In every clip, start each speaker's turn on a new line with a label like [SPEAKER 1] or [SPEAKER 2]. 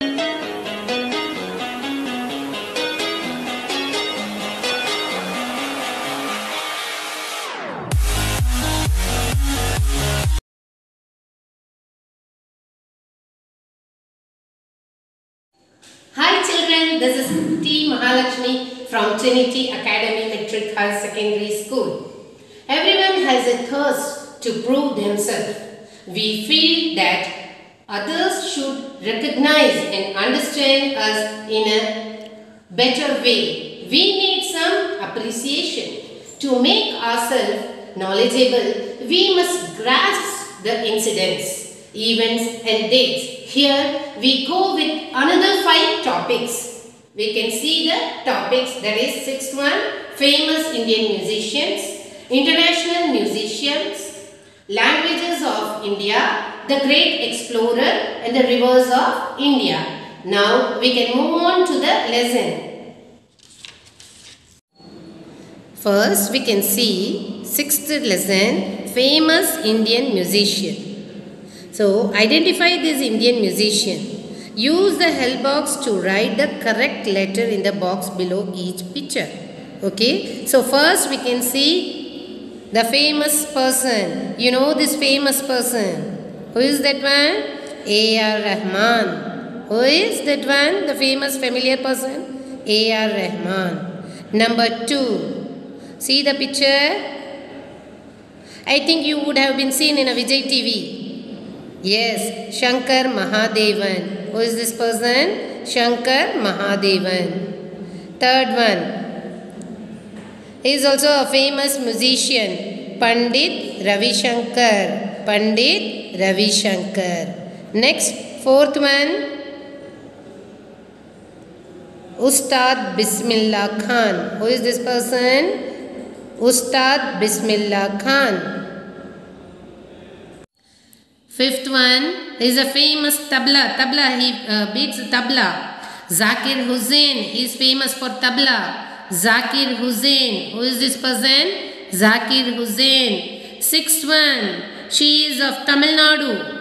[SPEAKER 1] Hi children, this is T. Mahalakshmi from Trinity Academy Metric High Secondary School. Everyone has a thirst to prove themselves. We feel that others should recognize and understand us in a better way. We need some appreciation. To make ourselves knowledgeable, we must grasp the incidents, events and dates. Here we go with another 5 topics. We can see the topics, that is sixth one, famous Indian musicians, international musicians, languages of India, the great explorer and the rivers of India. Now we can move on to the lesson. First we can see sixth lesson, famous Indian musician. So, identify this Indian musician. Use the help box to write the correct letter in the box below each picture. Okay. So, first we can see the famous person. You know this famous person. Who is that one? A.R. Rahman. Who is that one? The famous familiar person? A.R. Rahman. Number 2. See the picture? I think you would have been seen in a Vijay TV. Yes, Shankar Mahadevan. Who is this person? Shankar Mahadevan. Third one. He is also a famous musician. Pandit Ravi Shankar. Pandit Ravi Shankar. Next, fourth one. Ustad Bismillah Khan. Who is this person? Ustad Bismillah Khan. Fifth one is a famous tabla. He beats tabla. Zakir Hussain. He is famous for tabla. Zakir Hussain. Who is this person? Zakir Hussain. Sixth one. She is of Tamil Nadu.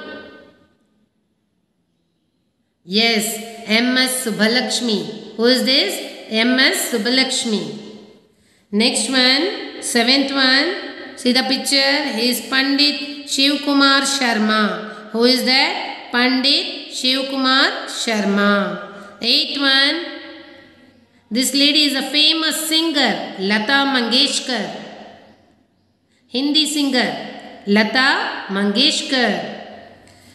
[SPEAKER 1] Yes, M.S. Subbalakshmi. Who is this? M.S. Subbalakshmi. Next one. Seventh one. See the picture. He is Pandit Shiv Kumar Sharma. Who is that? Pandit Shiv Kumar Sharma. Eighth one. This lady is a famous singer, Lata Mangeshkar. Hindi singer, Lata Mangeshkar.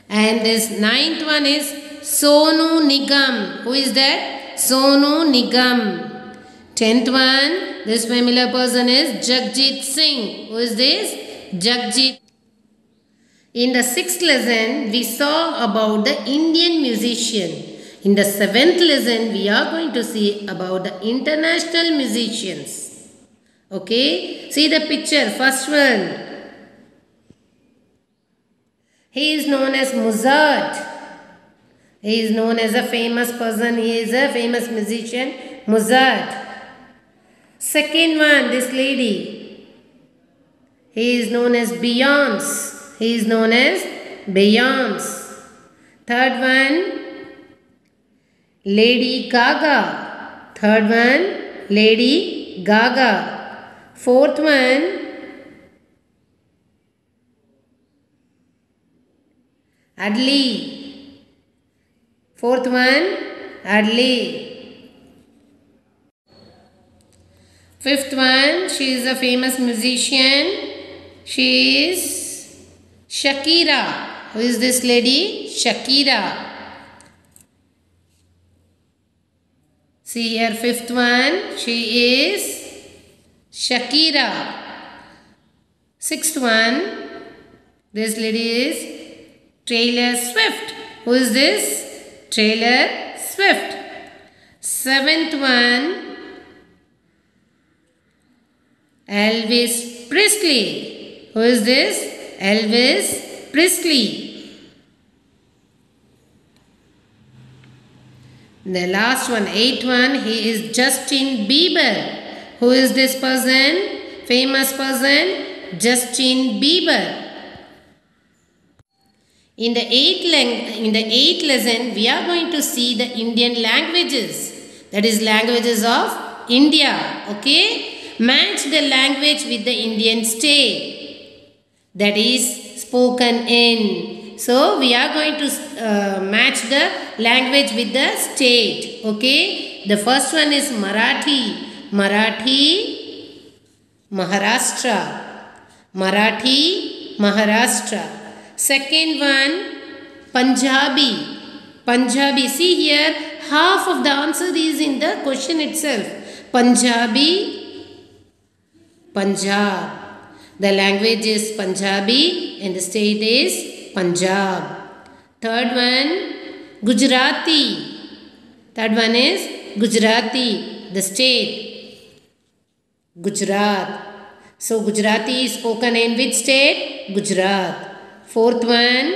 [SPEAKER 1] And this ninth one is Sonu Nigam. Who is that? Sonu Nigam. Tenth one. This familiar person is Jagjit Singh. Who is this? Jagjit. In the sixth lesson, we saw about the Indian musician. In the seventh lesson, we are going to see about the international musicians. Okay, see the picture, first one. He is known as Mozart. He is known as a famous person. He is a famous musician, Mozart. Second one, this lady. He is known as Beyonce. He is known as Beyonce. Third one, Lady Gaga. Third one, Lady Gaga. Fourth one, Adele. Fourth one, Adele. Fifth one, she is a famous musician. She is Shakira. Who is this lady? Shakira. See here, fifth one. She is Shakira. Sixth one. This lady is Taylor Swift. Who is this? Taylor Swift. Seventh one. Elvis Presley. Who is this? Elvis Presley. The last one, eighth one, he is Justin Bieber. Who is this person? Famous person, Justin Bieber. In the eighth lesson, we are going to see the Indian languages. That is languages of India. Okay. Match the language with the Indian state. That is spoken in. So, we are going to match the language with the state. Okay. The first one is Marathi. Marathi, Maharashtra. Marathi, Maharashtra. Second one, Punjabi. Punjabi. See here, half of the answer is in the question itself. Punjabi, Punjab. The language is Punjabi and the state is Punjab. Third one, Gujarati. Third one is Gujarati. The state, Gujarat. So, Gujarati is spoken in which state? Gujarat. Fourth one,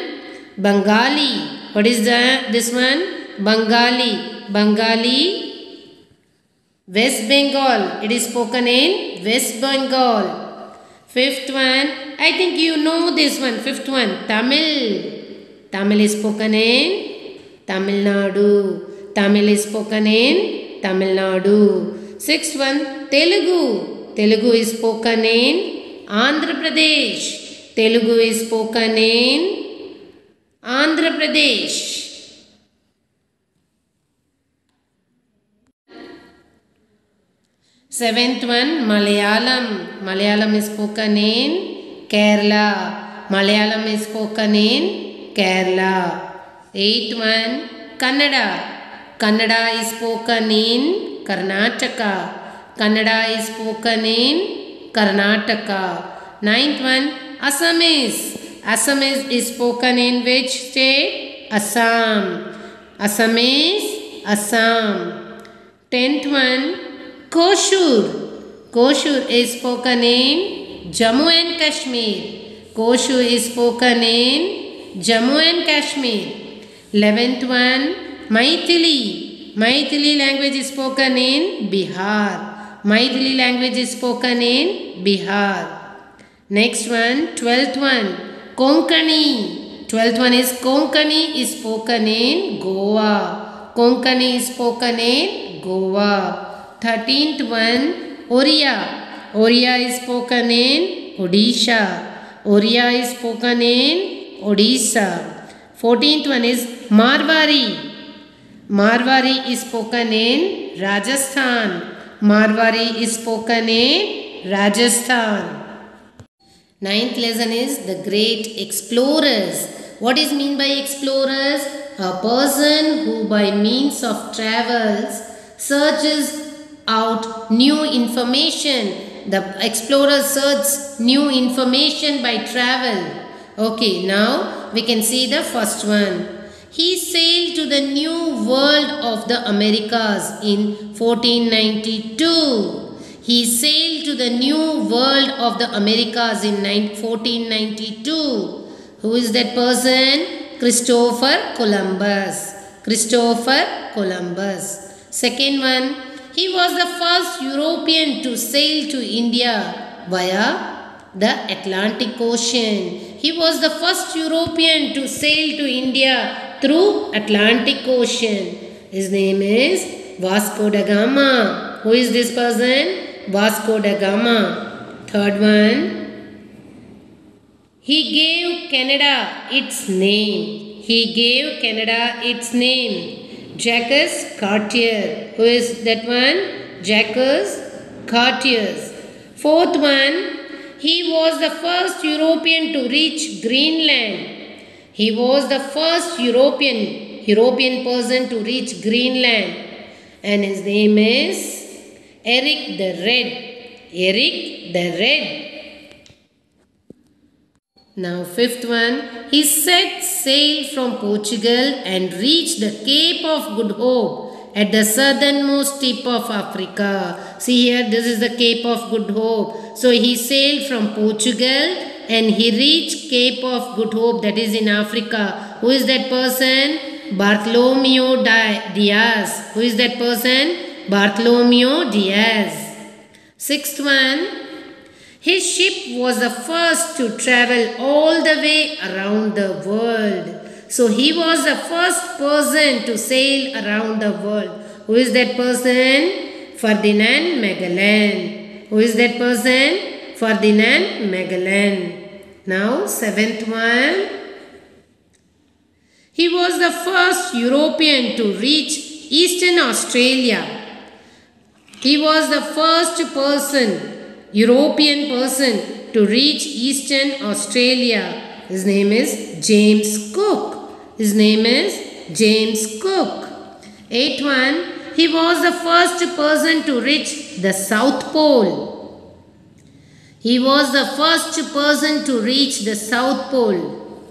[SPEAKER 1] Bengali. What is this one? Bengali. Bengali, West Bengal. It is spoken in West Bengal. Fifth one, I think you know this one. Fifth one, Tamil. Tamil is spoken in Tamil Nadu. Tamil is spoken in Tamil Nadu. Sixth one, Telugu. Telugu is spoken in Andhra Pradesh. Telugu is spoken in Andhra Pradesh. Seventh one, Malayalam. Malayalam is spoken in Kerala. Malayalam is spoken in Kerala. Eighth one, Kannada. Kannada is spoken in Karnataka. Kannada is spoken in Karnataka. Ninth one, Assamese. Assamese is spoken in which state? Assam. Assamese, Assam. Tenth one, Koshur. Koshur is spoken in Jammu and Kashmir. Koshur is spoken in Jammu and Kashmir. 11th one, Maithili. Maithili language is spoken in Bihar. Maithili language is spoken in Bihar. Next one, 12th one, Konkani. 12th one is Konkani is spoken in Goa. Konkani is spoken in Goa. 13th one, Oriya. Oriya is spoken in Odisha. Oriya is spoken in Odisha. 14th one is Marwari. Marwari is spoken in Rajasthan. Marwari is spoken in Rajasthan. Ninth lesson is the great explorers. What is mean by explorers? A person who by means of travels searches out new information. The explorer searches new information by travel. Okay, now we can see the first one. He sailed to the new world of the Americas in 1492. He sailed to the new world of the Americas in 1492. Who is that person? Christopher Columbus. Christopher Columbus. Second one, he was the first European to sail to India via the Atlantic Ocean. He was the first European to sail to India through Atlantic Ocean. His name is Vasco da Gama. Who is this person? Vasco da Gama. Third one, he gave Canada its name. He gave Canada its name. Jacques Cartier. Who is that one? Jacques Cartier. Fourth one, he was the first European to reach Greenland. He was the first European person to reach Greenland. And his name is Eric the Red. Eric the Red. Now fifth one, he set sail from Portugal and reached the Cape of Good Hope at the southernmost tip of Africa. See here, this is the Cape of Good Hope. So he sailed from Portugal and he reached Cape of Good Hope, that is in Africa. Who is that person? Bartholomew Diaz. Who is that person? Bartholomew Diaz. Sixth one, His ship was the first to travel all the way around the world. So he was the first person to sail around the world. Who is that person? Ferdinand Magellan. Who is that person? Ferdinand Magellan. Now, seventh one. He was the first European to reach Eastern Australia. He was the first European person to reach Eastern Australia. His name is James Cook. His name is James Cook. Eighth one, he was the first person to reach the South Pole. He was the first person to reach the South Pole.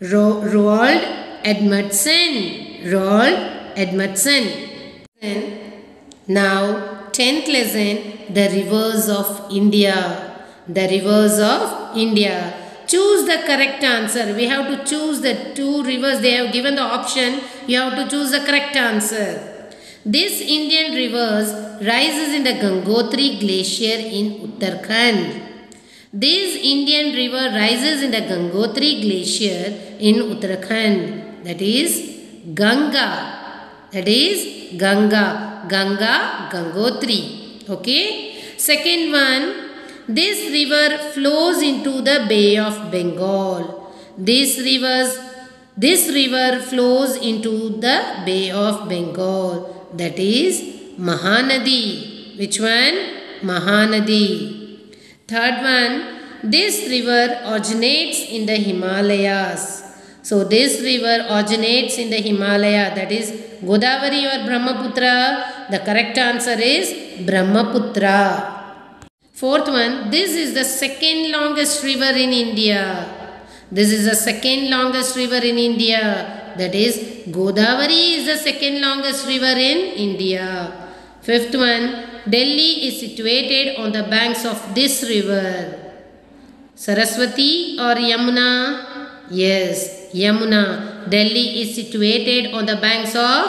[SPEAKER 1] Roald Edmondson. Roald Edmondson. Now, 10th lesson, the rivers of India. The rivers of India. Choose the correct answer. We have to choose the two rivers. They have given the option. You have to choose the correct answer. This Indian rivers rises in the Gangotri glacier in Uttarakhand. This Indian river rises in the Gangotri glacier in Uttarakhand. That is Ganga. That is Ganga. Ganga, Gangotri. Okay. Second one. This river flows into the Bay of Bengal. This river flows into the Bay of Bengal. That is Mahanadi. Which one? Mahanadi. Third one. This river originates in the Himalayas. So this river originates in the Himalaya. That is Godavari or Brahmaputra. The correct answer is Brahmaputra. Fourth one, this is the second longest river in India. This is the second longest river in India. That is Godavari is the second longest river in India. Fifth one, Delhi is situated on the banks of this river. Saraswati or Yamuna? Yes, Yamuna. Delhi is situated on the banks of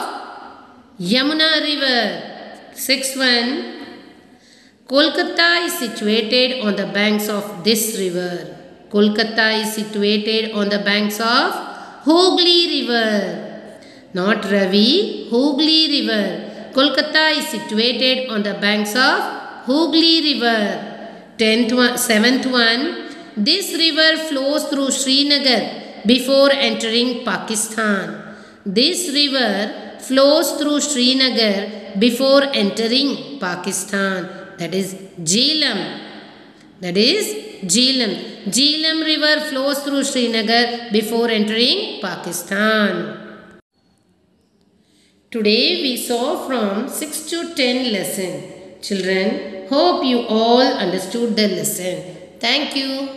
[SPEAKER 1] Yamuna river. Sixth one, Kolkata is situated on the banks of this river. Kolkata is situated on the banks of Hooghly river. Not Ravi, Hooghly river. Kolkata is situated on the banks of Hooghly river. Seventh one. This river flows through Srinagar before entering Pakistan. This river flows through Srinagar before entering Pakistan. That is Jhelum. That is Jhelum. Jhelum river flows through Srinagar before entering Pakistan. Today we saw from 6 to 10 lesson. Children, hope you all understood the lesson. Thank you.